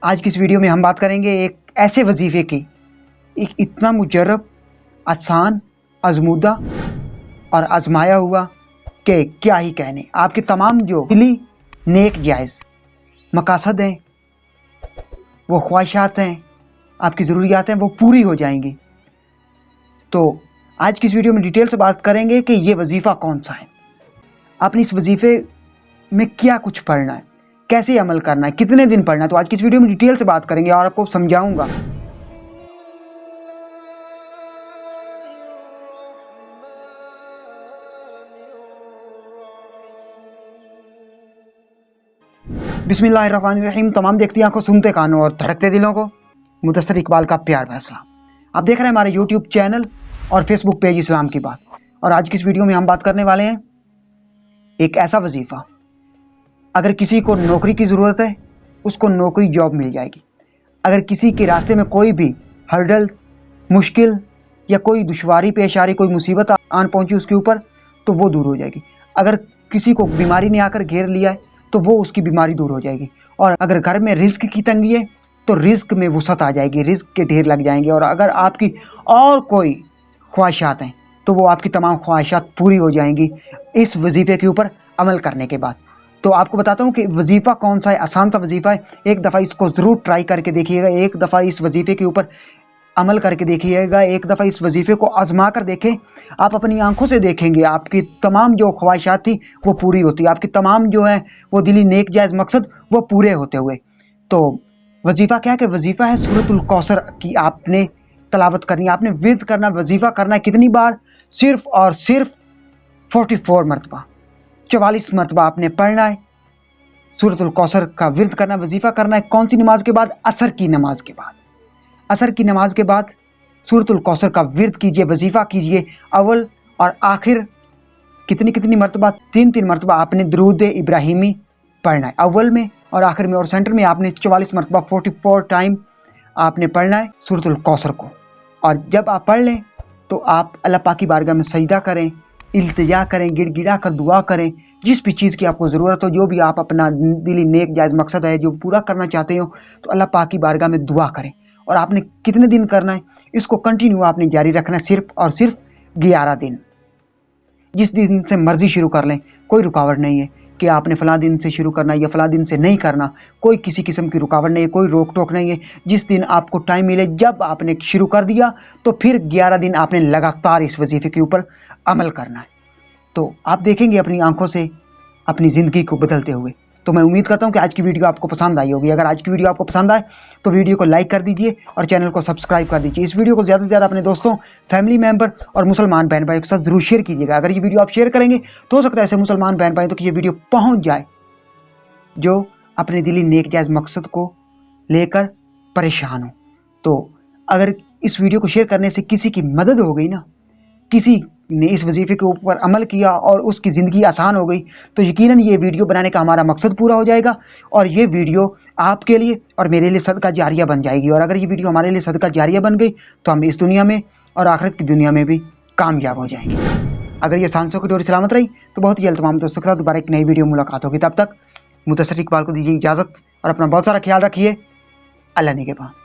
آج کی اس ویڈیو میں ہم بات کریں گے ایک ایسے وظیفے کی، ایک اتنا مجرب، آسان، آزمودہ اور آزمایا ہوا کہ کیا ہی کہنے۔ آپ کے تمام جو دلی نیک جائز مقاصد ہیں، وہ خواہشات ہیں، آپ کی ضروریات ہیں، وہ پوری ہو جائیں گی۔ تو آج کی اس ویڈیو میں ڈیٹیل سے بات کریں گے کہ یہ وظیفہ کون سا ہے، آپ نے اس وظیفے میں کیا کچھ پڑھنا ہے، کیسے عمل کرنا ہے، کتنے دن پڑھنا ہے۔ تو آج کی اس ویڈیو میں ڈیٹیل سے بات کریں گے اور آپ کو سمجھاؤں گا۔ بسم اللہ الرحمن الرحیم۔ تمام دیکھتی آنکھوں، سنتے کانوں اور دھڑکتے دلوں کو مدثر اقبال کا پیار بھرا سلام۔ آپ دیکھ رہے ہیں ہمارے یوٹیوب چینل اور فیس بک پیج اسلام کی بات، اور آج کی اس ویڈیو میں ہم بات کرنے والے ہیں ایک ایسا وظیفہ، اگر کسی کو نوکری کی ضرورت ہے اس کو نوکری جاب مل جائے گی۔ اگر کسی کے راستے میں کوئی بھی ہرڈل، مشکل یا کوئی دشواری پیش آ رہی، کوئی مصیبت آن پہنچی اس کے اوپر، تو وہ دور ہو جائے گی۔ اگر کسی کو بیماری نے آ کر گھیر لیا ہے تو وہ اس کی بیماری دور ہو جائے گی۔ اور اگر گھر میں رزق کی تنگی ہے تو رزق میں وسعت آ جائے گی، رزق کے ڈھیر لگ جائیں گے۔ اور اگر آپ کی اور کوئی خواہشات ہیں تو وہ آپ کی تمام خواہشات پوری ہو جائیں گی اس وظیفے کے اوپر عمل کرنے کے بعد۔ تو آپ کو بتاتا ہوں کہ وظیفہ کون سا ہے، آسان سا وظیفہ ہے۔ ایک دفعہ اس کو ضرور ٹرائی کر کے دیکھیے گا، ایک دفعہ اس وظیفے کے اوپر عمل کر کے دیکھیے گا، ایک دفعہ اس وظیفے کو آزما کر دیکھیں۔ آپ اپنی آنکھوں سے دیکھیں گے آپ کی تمام جو خواہشات تھی وہ پوری ہوتی، آپ کی تمام جو ہیں وہ دلی نیک جائز مقصد وہ پورے ہوتے ہوئے۔ تو وظیفہ کیا ہے کہ وظیفہ ہے سورۃ الکوثر کی آپ نے تلاوت کرنی ہے، آپ نے ورد کرنا، وظیفہ کرنا ہے۔ کتنی بار؟ صرف اور صرف 44 مرتبہ، 44 مرتبہ آپ نے پڑھنا ہے، سورۃ الکوثر کا ورد کرنا، وظیفہ کرنا ہے۔ کون سی نماز کے بعد؟ عصر کی نماز کے بعد۔ عصر کی نماز کے بعد سورۃ الکوثر کا ورد کیجئے، وظیفہ کیجئے۔ اول اور آخر کتنی مرتبہ؟ 3 مرتبہ آپ نے درود ابراہیمی پڑھنا ہے، اول میں اور آخر میں، اور سینٹر میں آپ نے 44 مرتبہ 44 ٹائم آپ نے پڑھنا ہے سورۃ الکوثر کو۔ اور جب آپ پڑھ لیں تو آپ اللہ پاک کی بارگاہ میں سجدہ کریں، التجا کریں، گڑ گڑا کر دعا کریں، جس بھی چیز کی آپ کو ضرورت ہو، جو بھی آپ اپنا دلی نیک جائز مقصد ہے جو پورا کرنا چاہتے ہو، تو اللہ پاک کی بارگاہ میں دعا کریں۔ اور آپ نے کتنے دن کرنا ہے؟ اس کو کنٹینیو آپ نے جاری رکھنا ہے، صرف اور صرف 11 دن۔ جس دن سے مرضی شروع کر لیں، کوئی رکاوٹ نہیں ہے کہ آپ نے فلاں دن سے شروع کرنا یا فلاں دن سے نہیں کرنا، کوئی کسی قسم کی رکاوٹ نہیں ہے، کوئی روک ٹوک نہیں ہے۔ جس دن آپ کو ٹائم ملے، جب آپ نے شروع کر دیا تو پھر 11 دن آپ نے لگاتار اس وظیفے کے اوپر عمل کرنا ہے۔ تو آپ دیکھیں گے اپنی آنکھوں سے اپنی زندگی کو بدلتے ہوئے۔ تو میں امید کرتا ہوں کہ آج کی ویڈیو آپ کو پسند آئی ہوگی۔ اگر آج کی ویڈیو آپ کو پسند آئے تو ویڈیو کو لائک کر دیجئے اور چینل کو سبسکرائب کر دیجئے۔ اس ویڈیو کو زیادہ سے زیادہ اپنے دوستوں، فیملی ممبر اور مسلمان بہن بھائیوں کے ساتھ ضرور شیئر کیجیے گا۔ اگر یہ ویڈیو آپ شیئر کریں گے تو ہو سکتا ہے ایسے مسلمان بہن بھائیوں تک یہ ویڈیو پہنچ جائے جو اپنے دلی نیک جائز مقصد کو لے کر پریشان ہو۔ تو اگر اس ویڈیو کو شیئر کرنے سے کسی کی مدد ہو گئی نا، کسی نے اس وظیفے کے اوپر عمل کیا اور اس کی زندگی آسان ہو گئی، تو یقیناً یہ ویڈیو بنانے کا ہمارا مقصد پورا ہو جائے گا، اور یہ ویڈیو آپ کے لیے اور میرے لیے صدقہ جاریہ بن جائے گی۔ اور اگر یہ ویڈیو ہمارے لیے صدقہ جاریہ بن گئی تو ہم اس دنیا میں اور آخرت کی دنیا میں بھی کامیاب ہو جائیں گے۔ اگر یہ سانسوں کی ڈوری سلامت رہی تو بہت ہی جلد تمام دوستوں کے ساتھ دوبارہ ایک نئی ویڈیو ملاقات ہوگی۔ تب تک مدثر اقبال کو دیجیے اجازت اور اپنا بہت سارا خیال رکھیے۔ اللہ نگہبان۔